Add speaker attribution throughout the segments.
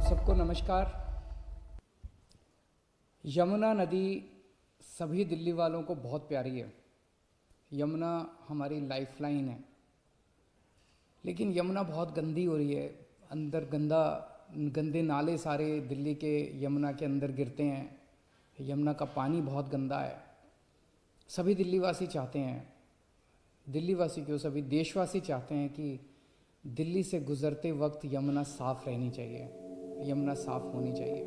Speaker 1: सबको नमस्कार। यमुना नदी सभी दिल्ली वालों को बहुत प्यारी है। यमुना हमारी लाइफलाइन है, लेकिन यमुना बहुत गंदी हो रही है। अंदर गंदे नाले सारे दिल्ली के यमुना के अंदर गिरते हैं। यमुना का पानी बहुत गंदा है। सभी दिल्लीवासी चाहते हैं, दिल्लीवासी क्यों, सभी देशवासी चाहते हैं कि दिल्ली से गुजरते वक्त यमुना साफ़ रहनी चाहिए, यमुना साफ़ होनी चाहिए।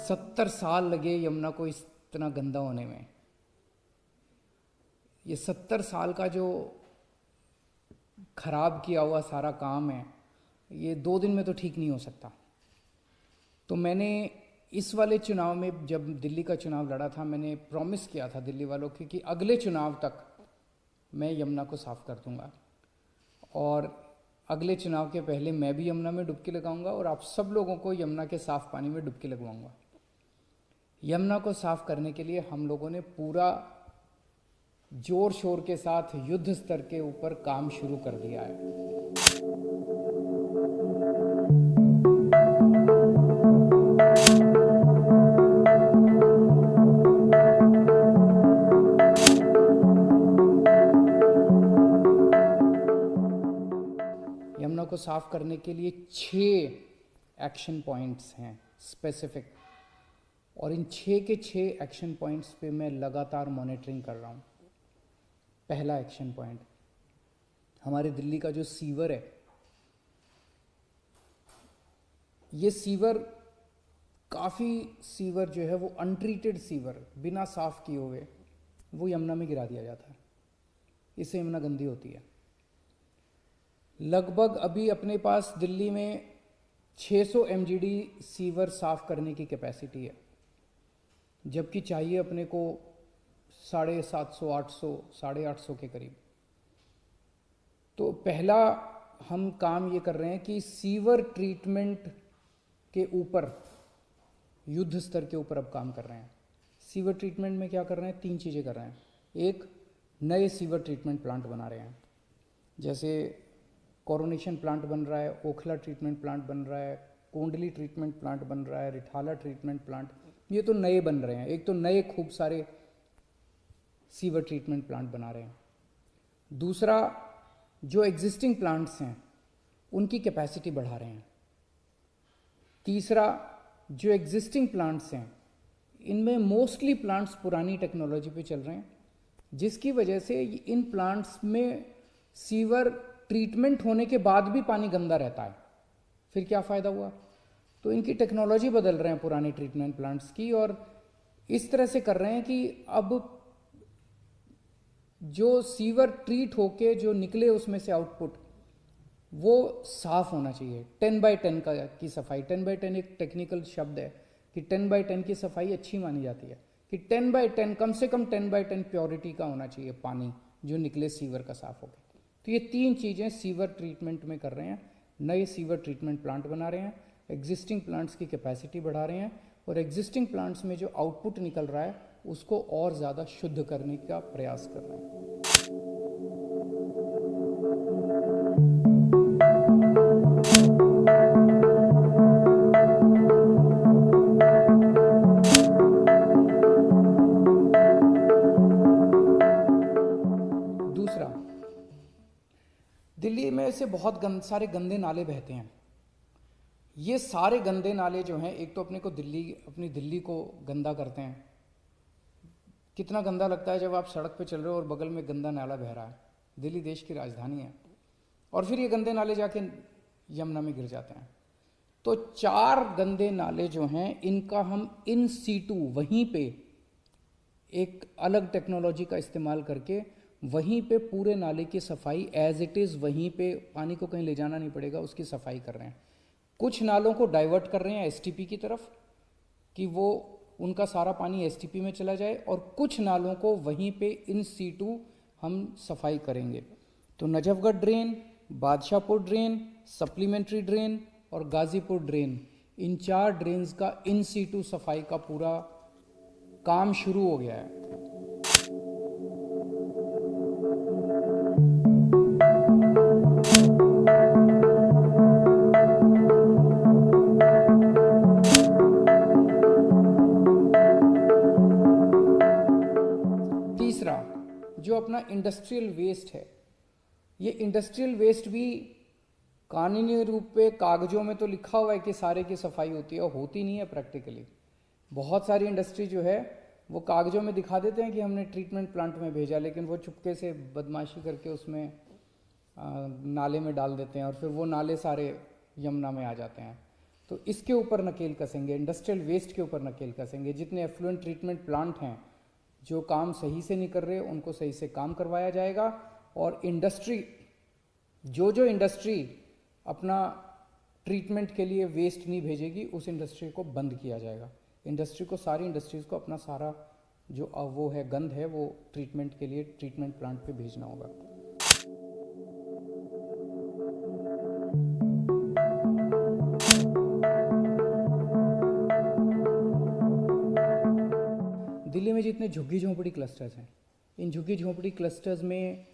Speaker 1: 70 साल लगे यमुना को इतना गंदा होने में। ये 70 साल का जो खराब किया हुआ सारा काम है, ये 2 दिन में तो ठीक नहीं हो सकता। तो मैंने इस वाले चुनाव में, जब दिल्ली का चुनाव लड़ा था, मैंने प्रॉमिस किया था दिल्ली वालों को कि अगले चुनाव तक मैं यमुना को साफ़ कर दूंगा, और अगले चुनाव के पहले मैं भी यमुना में डुबकी लगाऊंगा और आप सब लोगों को यमुना के साफ़ पानी में डुबकी लगवाऊंगा। यमुना को साफ़ करने के लिए हम लोगों ने पूरा जोर शोर के साथ युद्ध स्तर के ऊपर काम शुरू कर दिया है। यमुना को साफ करने के लिए 6 एक्शन पॉइंट्स हैं स्पेसिफिक, और इन 6 के 6 एक्शन पॉइंट्स पे मैं लगातार मॉनिटरिंग कर रहा हूँ। पहला एक्शन पॉइंट, हमारे दिल्ली का जो सीवर है, ये सीवर काफ़ी सीवर जो है वो अनट्रीटेड सीवर, बिना साफ़ किए हुए वो यमुना में गिरा दिया जाता है। इससे यमुना गंदी होती है। लगभग अभी अपने पास दिल्ली में 600 MGD सीवर साफ़ करने की कैपेसिटी है, जबकि चाहिए अपने को 750, 800, 850 के करीब। तो पहला हम काम ये कर रहे हैं कि सीवर ट्रीटमेंट के ऊपर, युद्ध स्तर के ऊपर अब काम कर रहे हैं। सीवर ट्रीटमेंट में क्या कर रहे हैं? 3 चीज़ें कर रहे हैं। एक, नए सीवर ट्रीटमेंट प्लांट बना रहे हैं, जैसे कोरोनेशन प्लांट बन रहा है, ओखला ट्रीटमेंट प्लांट बन रहा है, कोंडली ट्रीटमेंट प्लांट बन रहा है, रिठाला ट्रीटमेंट प्लांट, ये तो नए बन रहे हैं। एक तो नए खूब सारे सीवर ट्रीटमेंट प्लांट बना रहे हैं। दूसरा, जो एग्जिस्टिंग प्लांट्स हैं उनकी कैपेसिटी बढ़ा रहे हैं। तीसरा, जो एग्जिस्टिंग प्लांट्स हैं इनमें मोस्टली प्लांट्स पुरानी टेक्नोलॉजी पे चल रहे हैं, जिसकी वजह से इन प्लांट्स में सीवर ट्रीटमेंट होने के बाद भी पानी गंदा रहता है। फिर क्या फ़ायदा हुआ? तो इनकी टेक्नोलॉजी बदल रहे हैं पुरानी ट्रीटमेंट प्लांट्स की, और इस तरह से कर रहे हैं कि अब जो सीवर ट्रीट होके जो निकले उसमें से आउटपुट, वो साफ होना चाहिए। 10/10 की सफाई, 10/10 एक टेक्निकल शब्द है कि 10/10 की सफाई अच्छी मानी जाती है, कि 10/10 कम से कम 10/10 प्योरिटी का होना चाहिए पानी जो निकले सीवर का साफ होकर। तो ये 3 चीज़ें सीवर ट्रीटमेंट में कर रहे हैं। नए सीवर ट्रीटमेंट प्लांट बना रहे हैं, एग्जिस्टिंग प्लांट्स की कैपेसिटी बढ़ा रहे हैं, और एग्जिस्टिंग प्लांट्स में जो आउटपुट निकल रहा है उसको और ज़्यादा शुद्ध करने का प्रयास कर रहे हैं। दूसरा, दिल्ली में से बहुत सारे गंदे नाले बहते हैं। ये सारे गंदे नाले जो हैं, एक तो अपनी दिल्ली को गंदा करते हैं। कितना गंदा लगता है जब आप सड़क पे चल रहे हो और बगल में गंदा नाला बह रहा है। दिल्ली देश की राजधानी है, और फिर ये गंदे नाले जाके यमुना में गिर जाते हैं। तो 4 गंदे नाले जो हैं इनका हम इन सीटू वहीं पे एक अलग टेक्नोलॉजी का इस्तेमाल करके वहीं पे पूरे नाले की सफाई एज इट इज़, वहीं पे पानी को कहीं ले जाना नहीं पड़ेगा, उसकी सफाई कर रहे हैं। कुछ नालों को डाइवर्ट कर रहे हैं STP की तरफ कि वो उनका सारा पानी STP में चला जाए, और कुछ नालों को वहीं पे इन सीटू हम सफाई करेंगे। तो Najafgarh drain, Badshahpur drain, supplementary drain, और गाजीपुर ड्रेन, इन 4 ड्रेन्स का इन सीटू सफाई का पूरा काम शुरू हो गया है। तीसरा, जो अपना इंडस्ट्रियल वेस्ट है, ये इंडस्ट्रियल वेस्ट भी कानूनी रूप पे कागजों में तो लिखा हुआ है कि सारे की सफाई होती है, और होती नहीं है प्रैक्टिकली। बहुत सारी इंडस्ट्री जो है वो कागजों में दिखा देते हैं कि हमने ट्रीटमेंट प्लांट में भेजा, लेकिन वो चुपके से बदमाशी करके उसमें नाले में डाल देते हैं, और फिर वो नाले सारे यमुना में आ जाते हैं। तो इसके ऊपर नकेल कसेंगे, इंडस्ट्रियल वेस्ट के ऊपर नकेल कसेंगे। जितने एफ्लुएंट ट्रीटमेंट प्लांट हैं जो काम सही से नहीं कर रहे, उनको सही से काम करवाया जाएगा। और इंडस्ट्री, जो इंडस्ट्री अपना ट्रीटमेंट के लिए वेस्ट नहीं भेजेगी, उस इंडस्ट्री को बंद किया जाएगा। इंडस्ट्री को, सारी इंडस्ट्रीज़ को अपना सारा जो वो है गंद है, वो ट्रीटमेंट के लिए ट्रीटमेंट प्लांट पे भेजना होगा। दिल्ली में जितने झुग्गी झोंपड़ी क्लस्टर्स हैं, इन झुग्गी झोंपड़ी क्लस्टर्स में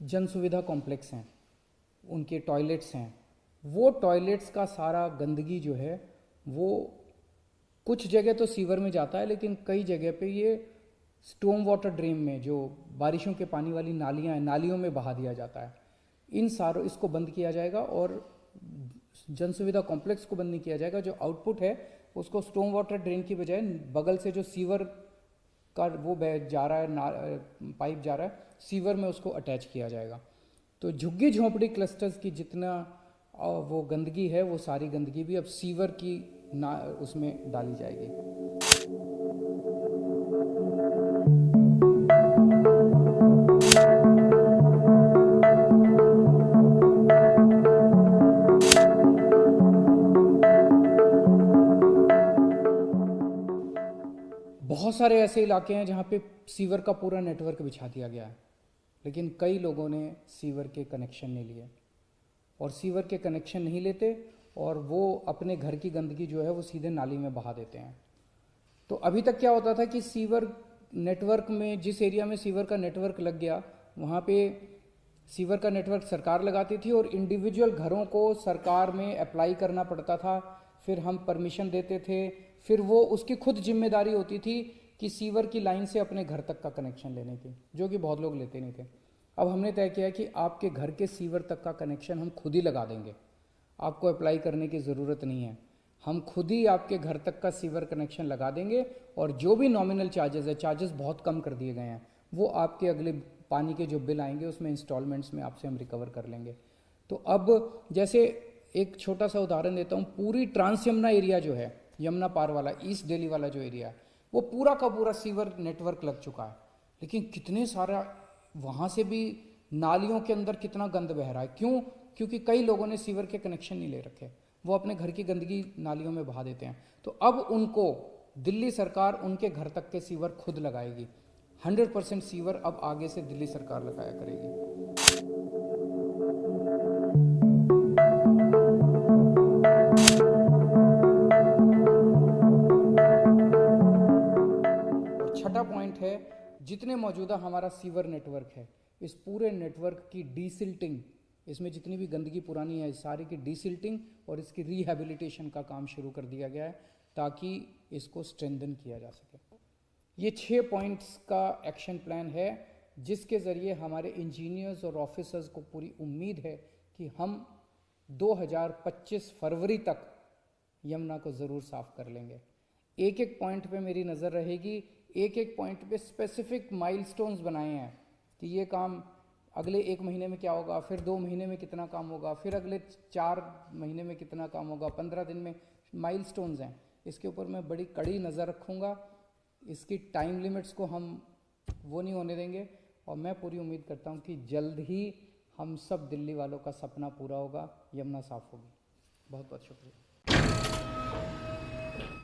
Speaker 1: जन सुविधा कॉम्प्लेक्स हैं, उनके टॉयलेट्स हैं। वो टॉयलेट्स का सारा गंदगी जो है वो कुछ जगह तो सीवर में जाता है, लेकिन कई जगह पे ये स्टॉर्म वाटर ड्रेन में, जो बारिशों के पानी वाली नालियाँ हैं, नालियों में बहा दिया जाता है। इन सारों इसको बंद किया जाएगा, और जन सुविधा कॉम्प्लेक्स को बंद नहीं किया जाएगा। जो आउटपुट है उसको स्टॉर्म वाटर ड्रेन की बजाय बगल से जो सीवर का वो जा रहा है, पाइप जा रहा है, सीवर में उसको अटैच किया जाएगा। तो झुग्गी झोंपड़ी क्लस्टर्स की जितना वो गंदगी है, वो सारी गंदगी भी अब सीवर की उसमें डाली जाएगी। बहुत सारे ऐसे इलाके हैं जहाँ पे सीवर का पूरा नेटवर्क बिछा दिया गया है, लेकिन कई लोगों ने सीवर के कनेक्शन नहीं लिए, और सीवर के कनेक्शन नहीं लेते और वो अपने घर की गंदगी जो है वो सीधे नाली में बहा देते हैं। तो अभी तक क्या होता था कि सीवर नेटवर्क में, जिस एरिया में सीवर का नेटवर्क लग गया, वहाँ पे सीवर का नेटवर्क सरकार लगाती थी, और इंडिविजुअल घरों को सरकार में अप्लाई करना पड़ता था, फिर हम परमिशन देते थे, फिर वो उसकी खुद जिम्मेदारी होती थी कि सीवर की लाइन से अपने घर तक का कनेक्शन लेने की, जो कि बहुत लोग लेते नहीं थे। अब हमने तय किया कि आपके घर के सीवर तक का कनेक्शन हम खुद ही लगा देंगे, आपको अप्लाई करने की ज़रूरत नहीं है, हम खुद ही आपके घर तक का सीवर कनेक्शन लगा देंगे, और जो भी नॉमिनल चार्जेस है, चार्जेस बहुत कम कर दिए गए हैं, वो आपके अगले पानी के जो बिल आएंगे उसमें इंस्टॉलमेंट्स में आपसे हम रिकवर कर लेंगे। तो अब जैसे एक छोटा सा उदाहरण देता हूँ, पूरी ट्रांस यमुना एरिया जो है, यमुना पार वाला, ईस्ट दिल्ली वाला जो एरिया है, वो पूरा का पूरा सीवर नेटवर्क लग चुका है, लेकिन कितने सारा वहाँ से भी नालियों के अंदर कितना गंद बह रहा है। क्यों? क्योंकि कई लोगों ने सीवर के कनेक्शन नहीं ले रखे, वो अपने घर की गंदगी नालियों में बहा देते हैं। तो अब उनको दिल्ली सरकार उनके घर तक के सीवर खुद लगाएगी। 100% सीवर अब आगे से दिल्ली सरकार लगाया करेगी। और छठा पॉइंट है, जितने मौजूदा हमारा सीवर नेटवर्क है, इस पूरे नेटवर्क की डीसिल्टिंग, इसमें जितनी भी गंदगी पुरानी है सारी की डीसिल्टिंग और इसकी रिहैबिलिटेशन का काम शुरू कर दिया गया है, ताकि इसको स्ट्रेंथन किया जा सके। ये 6 पॉइंट्स का एक्शन प्लान है, जिसके ज़रिए हमारे इंजीनियर्स और ऑफिसर्स को पूरी उम्मीद है कि हम 2025 फरवरी तक यमुना को ज़रूर साफ़ कर लेंगे। एक एक पॉइंट पे मेरी नज़र रहेगी, एक एक पॉइंट पे स्पेसिफिक माइलस्टोन्स बनाए हैं कि ये काम अगले 1 महीने में क्या होगा, फिर 2 महीने में कितना काम होगा, फिर अगले 4 महीने में कितना काम होगा, 15 दिन में, माइलस्टोन्स हैं। इसके ऊपर मैं बड़ी कड़ी नज़र रखूँगा, इसकी टाइम लिमिट्स को हम वो नहीं होने देंगे, और मैं पूरी उम्मीद करता हूँ कि जल्द ही हम सब दिल्ली वालों का सपना पूरा होगा, यमुना साफ़ होगी। बहुत बहुत शुक्रिया।